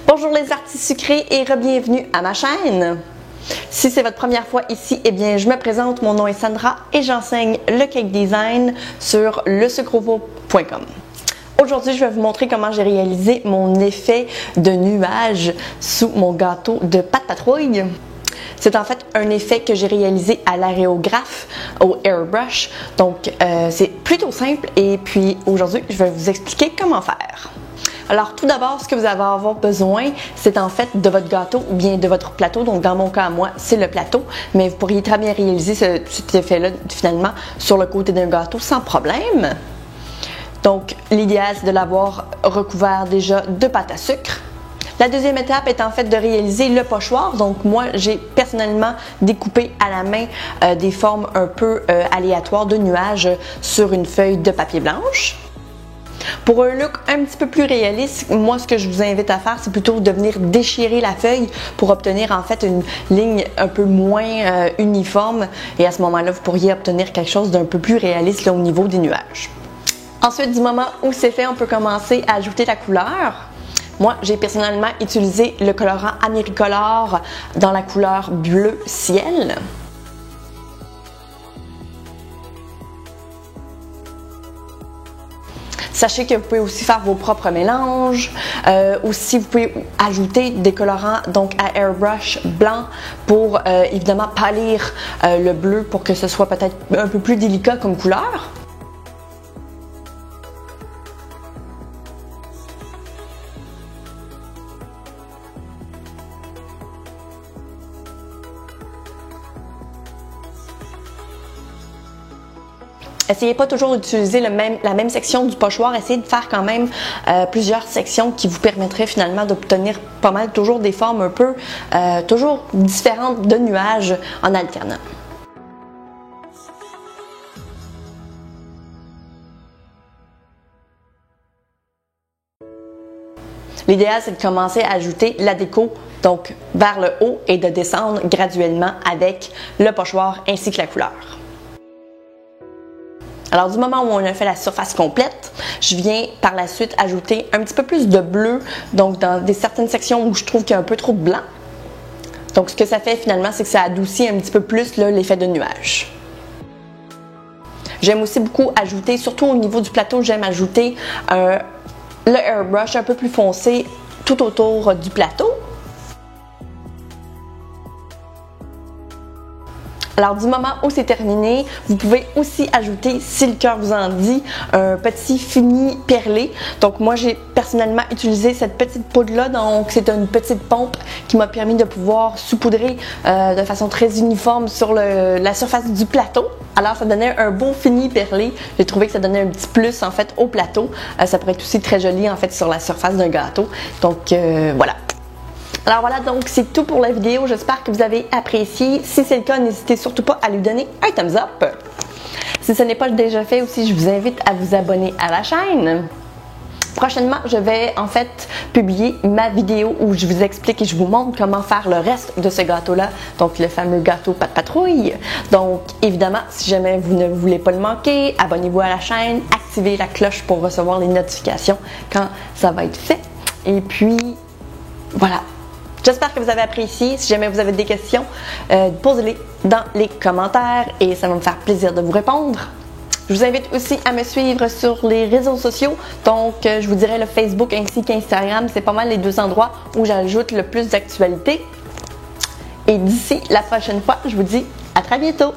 Bonjour les artistes sucrés et re-bienvenue à ma chaîne. Si c'est votre première fois ici, eh bien je me présente, mon nom est Sandra et j'enseigne le cake design sur lesucrovo.com. Aujourd'hui, je vais vous montrer comment j'ai réalisé mon effet de nuage sous mon gâteau de pâte patrouille. C'est en fait un effet que j'ai réalisé à l'aréographe, au airbrush. Donc, c'est plutôt simple et puis aujourd'hui, je vais vous expliquer comment faire. Alors, tout d'abord, ce que vous allez avoir besoin, c'est en fait de votre gâteau ou bien de votre plateau. Donc, dans mon cas, à moi, c'est le plateau. Mais vous pourriez très bien réaliser cet effet-là, finalement, sur le côté d'un gâteau sans problème. Donc, l'idéal, c'est de l'avoir recouvert déjà de pâte à sucre. La deuxième étape est en fait de réaliser le pochoir. Donc moi, j'ai personnellement découpé à la main des formes un peu aléatoires de nuages sur une feuille de papier blanche. Pour un look un petit peu plus réaliste, moi ce que je vous invite à faire, c'est plutôt de venir déchirer la feuille pour obtenir en fait une ligne un peu moins uniforme. Et à ce moment-là, vous pourriez obtenir quelque chose d'un peu plus réaliste là, au niveau des nuages. Ensuite, du moment où c'est fait, on peut commencer à ajouter la couleur. Moi, j'ai personnellement utilisé le colorant Américolor dans la couleur bleu ciel. Sachez que vous pouvez aussi faire vos propres mélanges. Aussi, vous pouvez ajouter des colorants donc à airbrush blanc pour évidemment pâlir le bleu pour que ce soit peut-être un peu plus délicat comme couleur. Essayez pas toujours d'utiliser la même section du pochoir, essayez de faire quand même plusieurs sections qui vous permettraient finalement d'obtenir pas mal toujours des formes un peu toujours différentes de nuages en alternant. L'idéal, c'est de commencer à ajouter la déco donc vers le haut et de descendre graduellement avec le pochoir ainsi que la couleur. Alors du moment où on a fait la surface complète, je viens par la suite ajouter un petit peu plus de bleu, donc dans certaines sections où je trouve qu'il y a un peu trop de blanc. Donc ce que ça fait finalement, c'est que ça adoucit un petit peu plus l'effet de nuage. J'aime aussi beaucoup ajouter, surtout au niveau du plateau, j'aime ajouter le airbrush un peu plus foncé tout autour du plateau. Alors du moment où c'est terminé, vous pouvez aussi ajouter, si le cœur vous en dit, un petit fini perlé. Donc moi j'ai personnellement utilisé cette petite poudre-là, donc c'est une petite pompe qui m'a permis de pouvoir saupoudrer de façon très uniforme sur la surface du plateau. Alors ça donnait un beau fini perlé. J'ai trouvé que ça donnait un petit plus en fait au plateau. Ça pourrait être aussi très joli en fait sur la surface d'un gâteau. Donc voilà. Alors voilà, donc c'est tout pour la vidéo. J'espère que vous avez apprécié. Si c'est le cas, n'hésitez surtout pas à lui donner un thumbs up. Si ce n'est pas déjà fait aussi, je vous invite à vous abonner à la chaîne. Prochainement, je vais en fait publier ma vidéo où je vous explique et je vous montre comment faire le reste de ce gâteau-là, donc le fameux gâteau pâte patrouille. Donc évidemment, si jamais vous ne voulez pas le manquer, abonnez-vous à la chaîne, activez la cloche pour recevoir les notifications quand ça va être fait. Et puis, voilà. J'espère que vous avez apprécié. Si jamais vous avez des questions, posez-les dans les commentaires et ça va me faire plaisir de vous répondre. Je vous invite aussi à me suivre sur les réseaux sociaux. Donc, je vous dirais le Facebook ainsi qu'Instagram. C'est pas mal les deux endroits où j'ajoute le plus d'actualités. Et d'ici la prochaine fois, je vous dis à très bientôt.